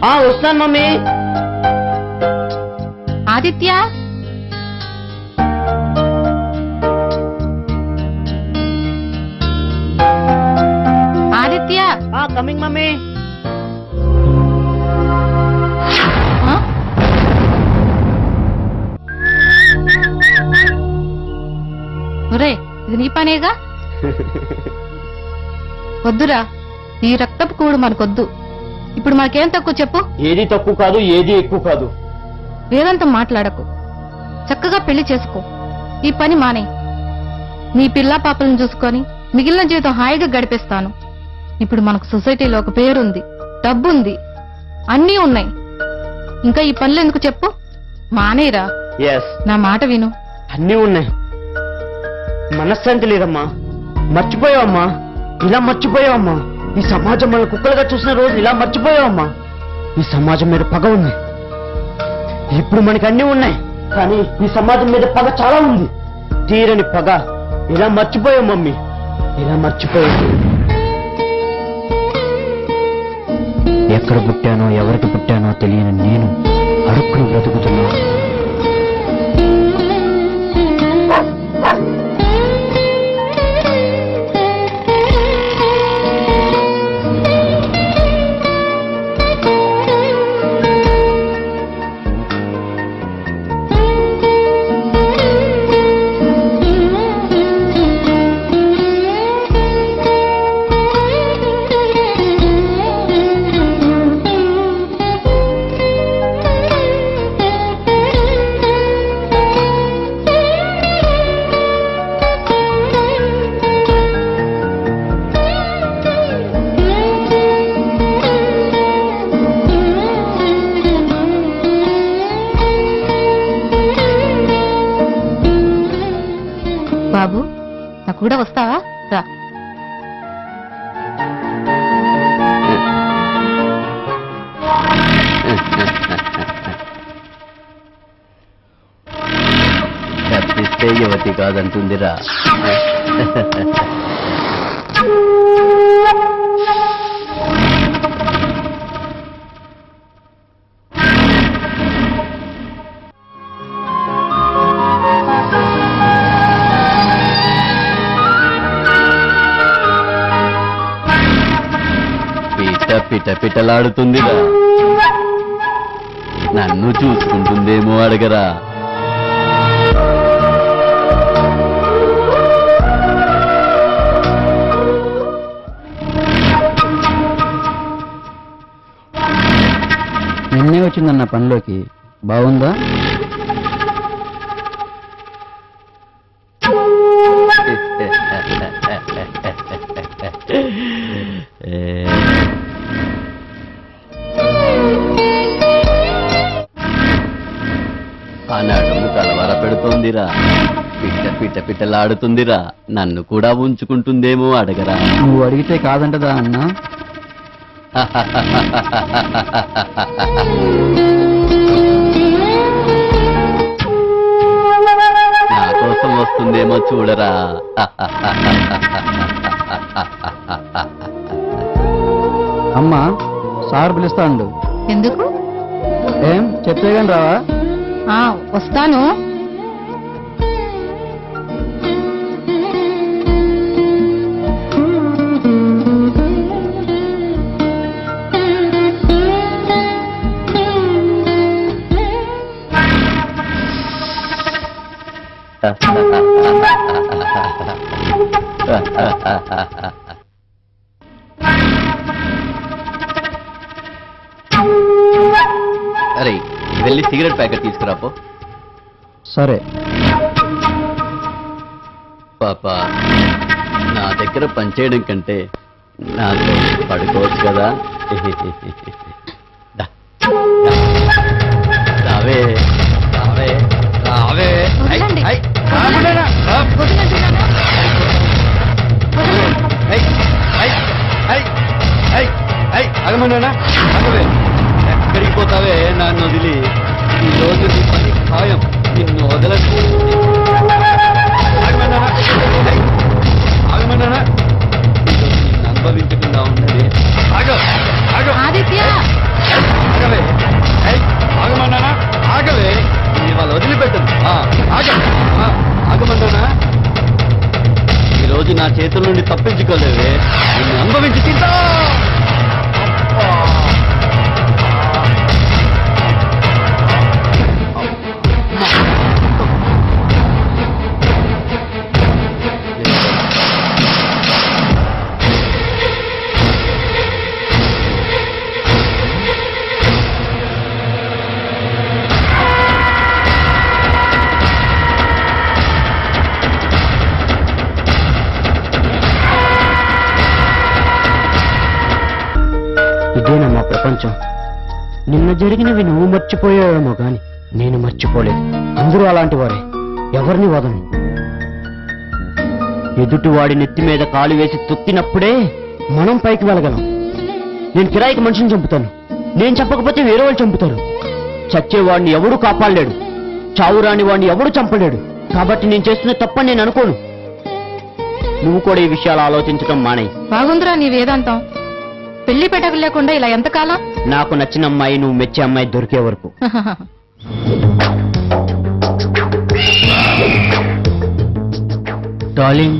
వస్తాను mummy. Aditya, Aditya. Coming mummy. ఒరే, ఇది నీ పనేగా. వద్దురా, ఈ రక్తపు కూడు మనకొద్దు. ఇప్పుడు మనకేం తక్కువ చెప్పు? ఏది తక్కువ కాదు, ఏది ఎక్కువ కాదు. వేదంతం మాట్లాడకు. చక్కగా పెళ్లి చేసుకో. ఈ పని మానే. నీ పిల్లా పాపలను చూసుకొని మిగిలిన జీవితం హాయిగా గడిపేస్తాను. ఇప్పుడు మనకు సొసైటీలో ఒక పేరుంది, డబ్బుంది, అన్నీ ఉన్నాయి. ఇంకా ఈ పనులు ఎందుకు చెప్పు? మానేరా. నా మాట విను. అన్నీ ఉన్నాయి. మనశ్శాంతి లేదమ్మా. మర్చిపోయావమ్మా, ఇలా మర్చిపోయావమ్మా. ఈ సమాజం మన కుక్కలుగా చూసిన రోజు ఇలా మర్చిపోయావమ్మా. ఈ సమాజం మీద పగ ఉంది. ఇప్పుడు మనకి అన్నీ ఉన్నాయి, కానీ ఈ సమాజం మీద పగ చాలా ఉంది. తీరని పగ. ఇలా మర్చిపోయావు మమ్మీ, ఇలా మర్చిపోయావు. ఎక్కడ పుట్టానో ఎవరికి పుట్టానో తెలియని నేను అడుక్కుని బ్రతుకుతున్నా. బాబు, నాకు కూడా వస్తావా? రా. తప్పిస్తే యువతి కాదంటుందిరా. పిట పిటలాడుతుందిరా. నన్ను చూసుకుంటుందేమో అడగరా. నిన్నే వచ్చిందన్న పనిలోకి. బాగుందా? ఆనాడము కలవర పెడుతోందిరా. పిట్ట పిట్ట పిట్టలాడుతుందిరా. నన్ను కూడా ఉంచుకుంటుందేమో అడగరా. నువ్వు అడిగితే కాదంటదా అన్నా? నా కోసం వస్తుందేమో చూడరా. అమ్మా, సార్ పిలుస్తా ఉండు. ఎందుకు? ఏం చెప్తే గాని రావా? వస్తాను. అరే, వెళ్ళి సిగరెట్ ప్యాకెట్ తీసుకురాపో. సరే. పాపా, నా దగ్గర పనిచేయడం కంటే నాతో పడుకోవచ్చు కదా. రావే రావే రావే. అగమన్నా అగవే. ఎక్కడికి పోతావే నన్ను వదిలి? ఈ రోజు నీ పని ఖాయం. నిన్ను వదలకు. ఆగమన్నా, నిన్ను అనుభవించకుండా ఉన్నది. ఆదిత్య. ప్రపంచం. నిన్న జరిగినవి నువ్వు మర్చిపోయావేమో గాని నేను మర్చిపోలేదు. అందరూ అలాంటి వారే, ఎవరిని వదను. ఎదుటివాడి నెత్తి మీద కాలు వేసి తొక్కినప్పుడే మనం పైకి వెళ్ళగలం. నేను కిరాయికి మనిషిని చంపుతాను, నేను చెప్పకపోతే వేరే వాళ్ళు చంపుతారు. చచ్చేవాడిని ఎవడూ కాపాడలేడు, చావురాని వాడిని ఎవడూ చంపలేడు. కాబట్టి నేను చేస్తున్న తప్పని నేను అనుకోను. నువ్వు కూడా ఈ విషయాలు ఆలోచించడం మానే. బాగుందిరా నీ వేదాంతం. పెళ్లి పెట్టకు లేకుండా ఇలా ఎంతకాలం? నాకు నచ్చిన అమ్మాయి, నువ్వు మెచ్చే అమ్మాయి దొరికే వరకు. డార్లింగ్,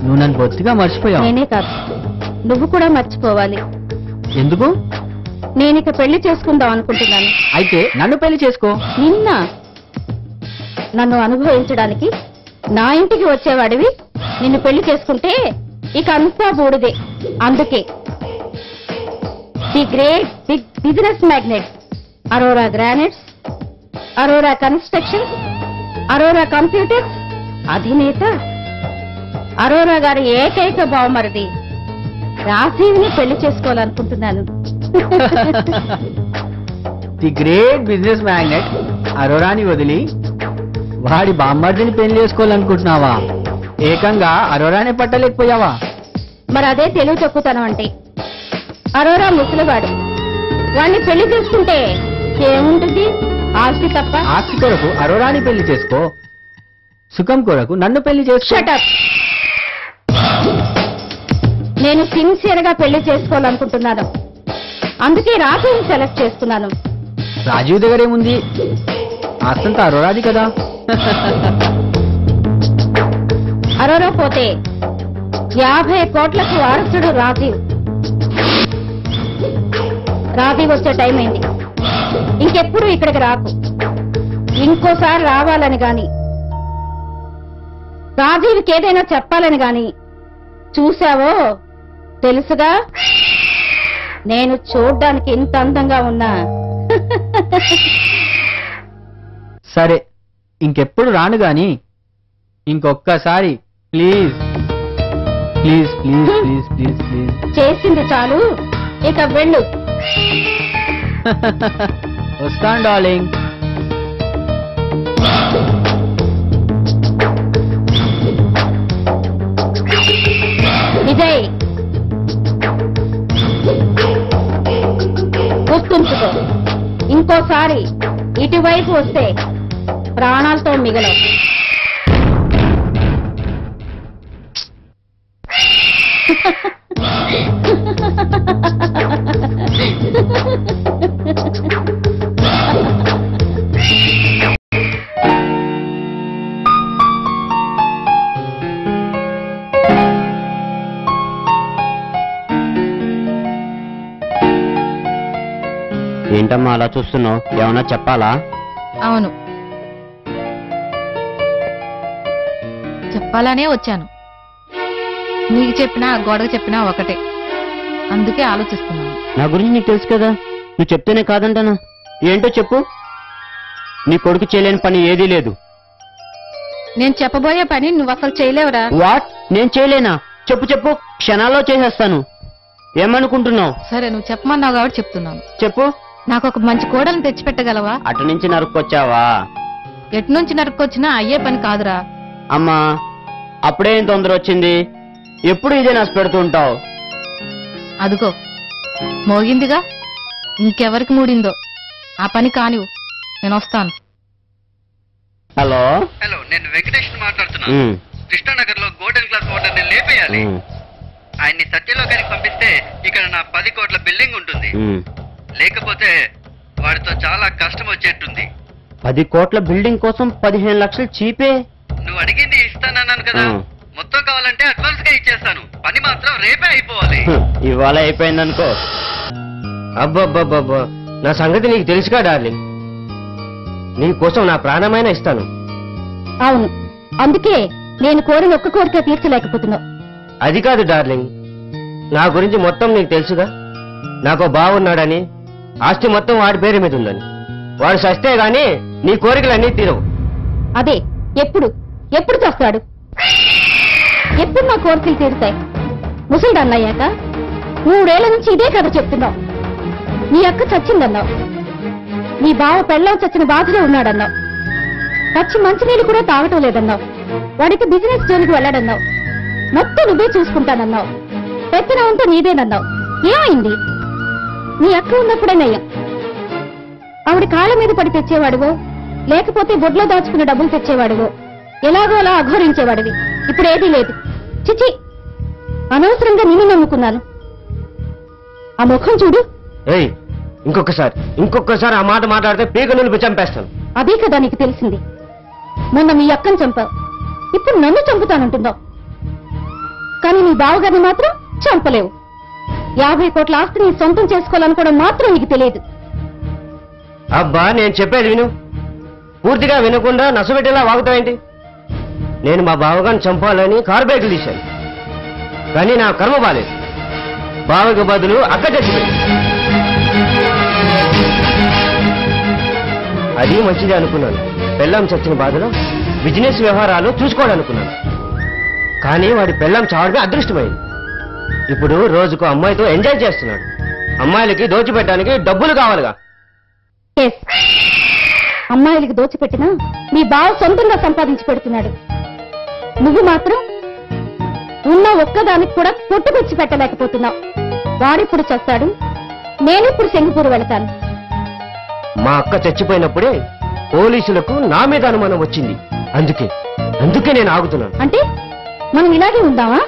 నువ్వు నన్ను బొత్తిగా మర్చిపోయావు. నేనే కాదు, నువ్వు కూడా మర్చిపోవాలి. ఎందుకు? నేనిక పెళ్లి చేసుకుందాం అనుకుంటున్నాను. అయితే నన్ను పెళ్లి చేసుకో. నిన్న నన్ను అనుభవించడానికి నా ఇంటికి వచ్చేవాడివి నిన్ను పెళ్లి చేసుకుంటే ఇక అంతా బూడిదే. అందుకే the great big business magnate Aurora granites, Aurora construction, Aurora computers అధినేత అరోరా గారి ఏకైక బావమరిది రాజీవ్ని పెళ్లి చేసుకోవాలనుకుంటున్నాను. ది గ్రేట్ బిజినెస్ మ్యాగ్నెట్ అరోరాని వదిలి వాడి బామ్మర్దిని పెళ్లి చేసుకోవాలనుకుంటున్నావా? ఏకంగా అరోరానే పట్టలేకపోయావా? మరి అదే తెలివి తక్కువతనం అంటే. అరోరా ముసలివాడు, వాడిని పెళ్లి చేసుకుంటే ఏముంటుంది? ఆస్తి తప్ప. ఆస్తి కొరకు అరోరాని పెళ్లి చేసుకో, సుఖం కొరకు నన్ను పెళ్లి చేసుకో. Shut up. నేను సిన్సియర్ గా పెళ్లి చేసుకోవాలనుకుంటున్నాను. అందుకే రాజుని సెలెక్ట్ చేసుకున్నాను. రాజీవ్ దగ్గర ఏముంది? ఆస్తంతా అరోరాది కదా. అరోరా పోతే 50 కోట్లకు వారసుడు రాజీవ్. రాజీవ్ వచ్చే టైం అయింది. ఇంకెప్పుడు ఇక్కడికి రాకు. ఇంకోసారి రావాలని గాని, రాజీవ్కి ఏదైనా చెప్పాలని గాని చూసావో తెలుసుగా, నేను చూడ్డానికి ఇంత అందంగా ఉన్నా. సరే, ఇంకెప్పుడు రాను గాని ఇంకొక్కసారి please please please please please please. చేసింది చాలు, ఇక వెళ్ళు. వస్తాను డార్లింగ్. విజయ్, గుర్తుంచుకో, ఇంకోసారి ఇటువైపు వస్తే ప్రాణాలతో మిగలవు. ఏంటమ్మా అలా చూస్తున్నావు? ఏమన్నా చెప్పాలా? అవును, చెప్పాలనే వచ్చాను. నీకు చెప్పినా గోడకు చెప్పినా ఒకటే. అందుకే ఆలోచిస్తున్నాను. నా గురించి నీకు తెలుసు కదా, నువ్వు చెప్తేనే కాదంటానా? ఏంటో చెప్పు. నీ కొడుకు చేయలేని పని ఏదీ లేదు. నేను చెప్పబోయే పని నువ్వు అసలు చేయలేవురా. వాట్? నేను చేయలేనా? చెప్పు చెప్పు, క్షణాల్లో చేసేస్తాను. ఏమనుకుంటున్నావు? సరే, నువ్వు చెప్పమన్నావు కాబట్టి చెప్తున్నాను. చెప్పు. నాకు ఒక మంచి కోడలను తెచ్చిపెట్టగలవా? అటు నుంచి నరుక్కొచ్చావా? ఎటు నుంచి నరుక్కొచ్చినా అయ్యే పని కాదురా. అమ్మా, అప్పుడేం తొందర వచ్చింది? ఎప్పుడు ఇదే నష్టం పెడుతూ ఉంటావు. అదుగో మోగిందిగా, ఇంకెవరికి మూడిందో ఆ పని కానివు. నేను వస్తాను. హలో హలో, నేను వెంకటేష్ మాట్లాడుతున్నాను. కృష్ణానగర్ లో గోల్డెన్ క్లాస్ హోటల్ ని లేపేయాలి. ఆయన్ని సత్యలోకానికి పంపిస్తే ఇక్కడ నా 10 కోట్ల బిల్డింగ్ ఉంటుంది. లేకపోతే వాడితో చాలా కష్టం వచ్చేట్టుంది. 10 కోట్ల బిల్డింగ్ కోసం 15 లక్షలు చీపే. నువ్వు అడిగింది ఇస్తానన్నాను కదా, మొత్తం కావాలంటే అడ్వాన్స్ గా ఇచ్చేస్తాను. పని మాత్రం రేపే అయిపోవాలి. ఇవాళ అయిపోయిందనుకో. అబ్బబ్బబ్బబ్బా, నా సంగతి నీకు తెలుసుగా డార్లింగ్. నీ కోసం నా ప్రాణమైనా ఇస్తాను. అవును, అందుకే నేను కోరిన ఒక్క కోరిక తీర్చలేకపోతున్నావు. అది కాదు డార్లింగ్, నా గురించి మొత్తం నీకు తెలుసుగా. నాకు బావున్నాడని, ఆస్తి మొత్తం వాడి పేరు మీద ఉందని. వాడు సస్తే గాని నీ కోరికలన్నీ తీరవు. అదే, ఎప్పుడు ఎప్పుడు చేస్తాడు? ఎప్పుడు నా కోరికలు తీరుతాయి? ముసలిదాన్నయ్యాక 3 ఏళ్ల నుంచి ఇదే కథ చెప్తున్నావు. నీ అక్క చచ్చిందన్నావు, నీ బావ పెళ్ళం చచ్చిన బాధలో ఉన్నాడన్నావు, పచ్చి మంచినీళ్ళు కూడా తాగటం లేదన్నావు, వాడికి బిజినెస్ జోలికి వెళ్ళడన్నావు, మొత్తం నువ్వే చూసుకుంటానన్నావు, పెత్తనం అంతా నీదేనన్నావు. ఏమైంది? నీ అక్క ఉన్నప్పుడే నయ్యం. ఆవిడ కాళ్ళ మీద పడి తెచ్చేవాడువో, లేకపోతే బొడ్లో దాచుకున్న డబ్బులు తెచ్చేవాడువో, ఎలాగో అలా అఘోరించేవాడివి. ఇప్పుడు ఏదీ లేదు. చిచి, అనవసరంగా నిన్ను నమ్ముకున్నాను. ఆ ముఖం చూడు. ఇంకొకసారి ఆ మాట మాట్లాడితే పీక నిలిపి చంపేస్తాను. అదే కదా నీకు తెలిసింది. మొన్న మీ అక్కను చంపావు, ఇప్పుడు నన్ను చంపుతానంటున్నావు. కానీ నీ బావగారిని మాత్రం చంపలేవు. 50 కోట్ల ఆస్తిని సొంతం చేసుకోవాలనుకోవడం మాత్రం నీకు తెలియదు. అబ్బా, నేను చెప్పేది విను. పూర్తిగా వినకుండా నసబెట్టేలా వాగుతావేంటి? నేను మా బావగారిని చంపాలని కారు బ్రేకులు తీశాను, కానీ నా కర్మ బాలేదు. బావకి బదులు అక్క చచ్చిపోయింది. అది మంచిది అనుకున్నాను. పెళ్ళాం చచ్చిన బాధలో బిజినెస్ వ్యవహారాలు చూసుకోవాలనుకున్నాను, కానీ వాడి పెళ్ళాం చావడమే అదృష్టమైంది. ఇప్పుడు రోజుకు అమ్మాయితో ఎంజాయ్ చేస్తున్నాడు. అమ్మాయిలకి దోచిపెట్టడానికి డబ్బులు కావాలిగా. అమ్మాయిలకి దోచిపెట్టినా మీ బావ సొంతంగా సంపాదించి పెడుతున్నాడు. నువ్వు మాత్రం ఉన్న ఒక్కదానికి కూడా కొట్టుకొచ్చి పెట్టలేకపోతున్నావు. వాడిప్పుడు చస్తాడు, నేనిప్పుడు సింగపూర్ వెళతాను. మా అక్క చచ్చిపోయినప్పుడే పోలీసులకు నా మీద అనుమానం వచ్చింది. అందుకే నేను ఆగుతున్నాను. అంటే మనం ఇలాగే ఉందామా?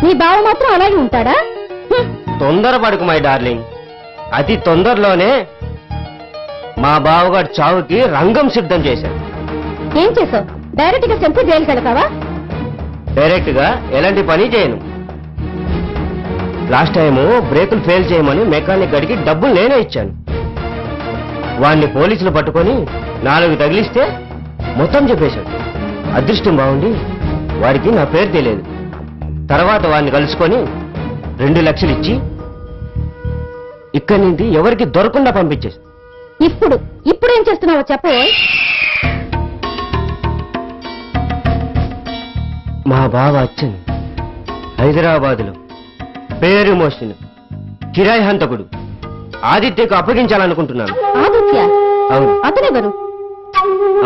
నీ బావ మాత్రం అలాగే ఉంటాడా? తొందరపడకు మై డార్లింగ్. అతి తొందరలోనే మా బావగారు చావుకి రంగం సిద్ధం చేశాడు. ఏం చేసావు? డైరెక్ట్ గా చంపి జైలుకి వెళ్తావా? డైరెక్ట్ గా ఎలాంటి పని చేయను. లాస్ట్ టైము బ్రేకులు ఫెయిల్ చేయమని మెకానిక్ గడికి డబ్బులు నేనే ఇచ్చాను. వాడిని పోలీసులు పట్టుకొని 4 తగిలిస్తే మొత్తం చెప్పేశాడు. అదృష్టం బాగుండి వాడికి నా పేరు తెలియదు. తర్వాత వాడిని కలుసుకొని 2 లక్షలు ఇచ్చి ఇక్కడి నుండి ఎవరికి దొరకకుండా పంపించేసి. ఇప్పుడేం చేస్తున్నావో చెప్పు. మా బావ అచ్చను హైదరాబాదులో పేరు మోసిన కిరాయి హంతకుడు ఆదిత్యకు అప్పగించాలనుకుంటున్నాను. ఆదిత్య? అవును. అతనెవరు?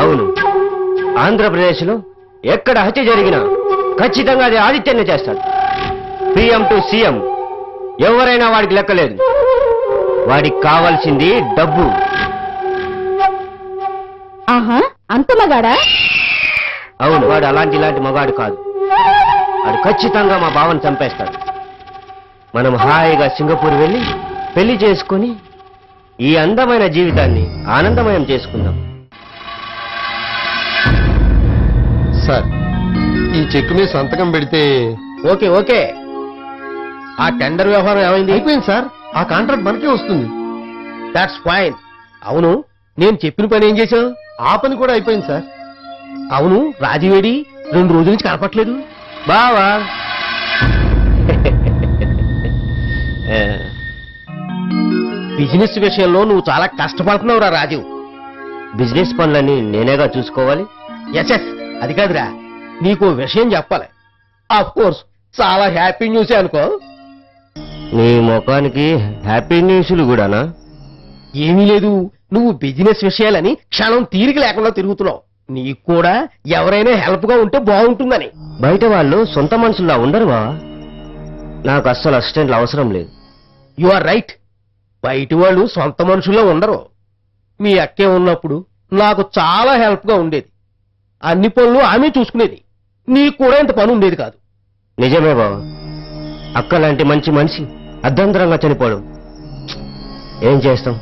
అవును, ఆంధ్రప్రదేశ్ లో ఎక్కడ హత్య జరిగినా ఖచ్చితంగా అది ఆదిత్యనే చేస్తాడు. PM టు CM ఎవరైనా వాడికి లెక్కలేదు. వాడికి కావాల్సింది డబ్బు. ఆహా, అంత మగాడా? అవును, వాడు ఇలాంటి మగాడు కాదు. వాడు ఖచ్చితంగా మా బావని చంపేస్తాడు. మనం హాయిగా సింగపూర్ వెళ్ళి పెళ్లి చేసుకుని ఈ అందమైన జీవితాన్ని ఆనందమయం చేసుకుందాం. సార్, ఈ చెక్ మీద సంతకం పెడితే ఓకే. ఆ టెండర్ వ్యవహారం ఏమైంది? అయిపోయింది సార్. ఆ కాంట్రాక్ట్ మనకే వస్తుంది. That's fine. అవును, నేను చెప్పిన పని ఏం చేశావు? ఆ పని కూడా అయిపోయింది సార్. అవును, రాజీవేడి 2 రోజుల నుంచి కనపట్లేదు. బావా బిజినెస్ విషయంలో నువ్వు చాలా కష్టపడుతున్నావురా రాజీవ్. బిజినెస్ పనులని నేనేగా చూసుకోవాలి. ఎస్, అది కాదురా, నీకు విషయం చెప్పాలి. ఆఫ్ కోర్స్ చాలా హ్యాపీ న్యూసే అనుకో. నీ ముఖానికి హ్యాపీ న్యూస్లు కూడానా? ఏమీ లేదు, నువ్వు బిజినెస్ విషయాలని క్షణం తీరిక లేకుండా తిరుగుతున్నావు. నీకు కూడా ఎవరైనా హెల్ప్ గా ఉంటే బాగుంటుందని. బయట వాళ్ళు సొంత మనుషుల్లా ఉండరు బావా. నాకు అస్సలు అసిస్టెంట్లు అవసరం లేదు. You are right. బయట వాళ్ళు సొంత మనుషుల్లో ఉండరు. మీ అక్కే ఉన్నప్పుడు నాకు చాలా హెల్ప్ గా ఉండేది. అన్ని పనులు ఆమె చూసుకునేది. నీకు కూడా ఇంత పని ఉండేది కాదు. నిజమే బావా. అక్క లాంటి మంచి మనిషి అర్ధంతరంగా చనిపోవడం ఏం చేస్తాం,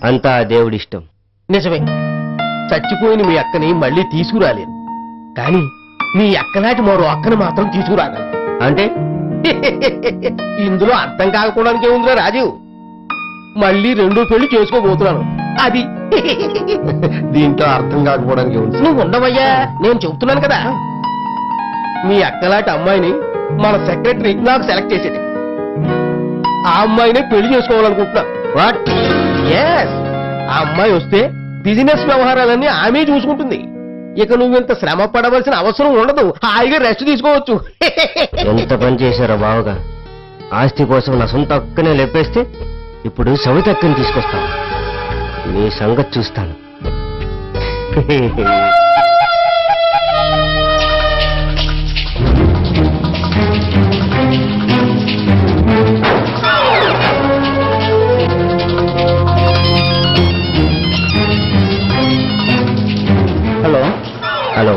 అంతా దేవుడిష్టం. నిజమే, చచ్చిపోయిన మీ అక్కని మళ్ళీ తీసుకురాలేను, కానీ మీ అక్కలాంటి మరో అక్కని మాత్రం తీసుకురాగలను. అంటే ఇందులో అర్థం కాకపోవడానికి ఏముందిరా రాజీవ్? మళ్ళీ 2వ పెళ్లి చేసుకోబోతున్నాను. అది దీంట్లో అర్థం కాకపోవడానికి ఉంది. నువ్వు ఉండవయ్యా, నేను చెబుతున్నాను కదా. మీ అక్కలాంటి అమ్మాయిని మన సెక్రటరీ నాకు సెలెక్ట్ చేసేది. ఆ అమ్మాయినే పెళ్లి చేసుకోవాలనుకుంటున్నా. వాట్? ఎస్, ఆ అమ్మాయి వస్తే బిజినెస్ వ్యవహారాలన్నీ ఆమె చూసుకుంటుంది. ఇక నువ్వింత శ్రమ పడవలసిన అవసరం ఉండదు. హాయిగా రెస్ట్ తీసుకోవచ్చు. ఎంత పని చేశారో బావగా. ఆస్తి కోసం నా సొంత అక్కనే లేపేస్తే ఇప్పుడు సవితక్కని తీసుకొస్తాను. నీ సంగతి చూస్తాను. హలో హలో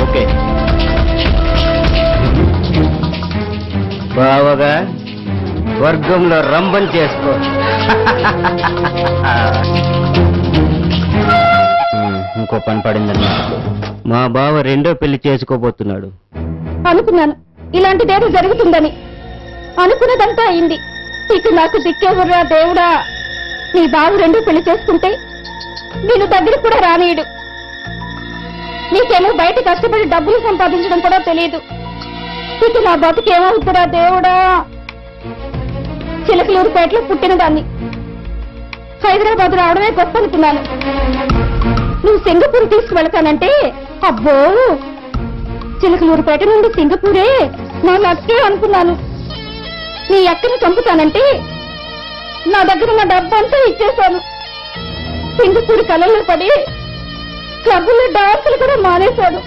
ఓకే బావగా స్వర్గంలో రంభం చేసుకో. ఇంకో పని పడిందన్నా, మా బావ రెండో పెళ్లి చేసుకోబోతున్నాడు. అనుకున్నాను ఇలాంటిదేదో జరుగుతుందని. అనుకున్నదంతా అయింది. ఇక నాకు దిక్కేవర్రా దేవుడా. నీ బావు రెండో పెళ్లి చేసుకుంటే నేను దగ్గర కూడా రానీయుడు. నీకేమో బయట కష్టపడి డబ్బులు సంపాదించడం కూడా తెలియదు. ఇక నా బతుకేమవుతురా దేవుడా. చిలకలూరుపేటలో పుట్టిన దాన్ని హైదరాబాద్ రావడమే గొప్ప అనుకున్నాను. నువ్వు సింగపూర్ తీసుకువెళతానంటే అబ్బో, చిలకలూరుపేట నుండి సింగపూరే నా లక్కే అనుకున్నాను. నీ అక్కని చంపుతానంటే నా దగ్గర ఉన్న డబ్బంతా ఇచ్చేశాను. సింగపూర్ కళల్లో పడి క్లబ్బుల్లో డాన్సులు కూడా మానేశాను.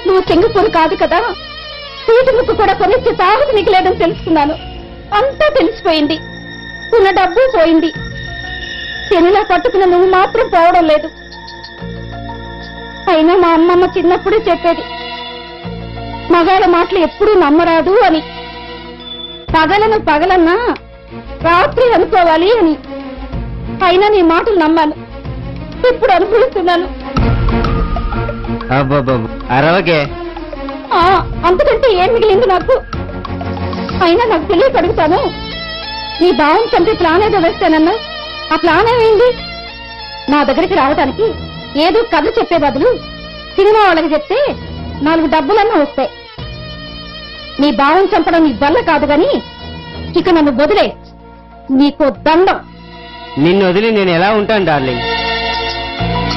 నువ్వు సింగపూర్ కాదు కదా, సీటు ముక్కు కూడా కొనిచ్చే తాహత నీకు లేదని తెలుసుకున్నాను. అంతా తెలిసిపోయింది. ఉన్న డబ్బు పోయింది. శనిలా పట్టుకున్న నువ్వు మాత్రం పోవడం లేదు. అయినా మా అమ్మమ్మ చిన్నప్పుడే చెప్పేది, మగాళ్ళ మాటలు ఎప్పుడూ నమ్మరాదు అని. పగలను పగలన్నా రాత్రి అనుకోవాలి అని. అయినా నీ మాటలు నమ్మాను. ఇప్పుడు అనుభవిస్తున్నాను. అరవకే. అంతకంటే ఏం మిగిలింది నాకు? అయినా నాకు తెలియక అడుగుతాను, నీ భావం చంపే ప్లాన్ ఏదో వేస్తానన్నా, ఆ ప్లాన్ ఏమైంది? నా దగ్గరికి రావడానికి ఏదో కథ చెప్పే బదులు సినిమా వాళ్ళకి చెప్తే 4 డబ్బులన్నా వస్తాయి. నీ భావం చంపడం నీ వల్ల కాదు గాని ఇక నన్ను వదిలే. నీకో దండం. నిన్ను వదిలి నేను ఎలా ఉంటాను డార్లింగ్?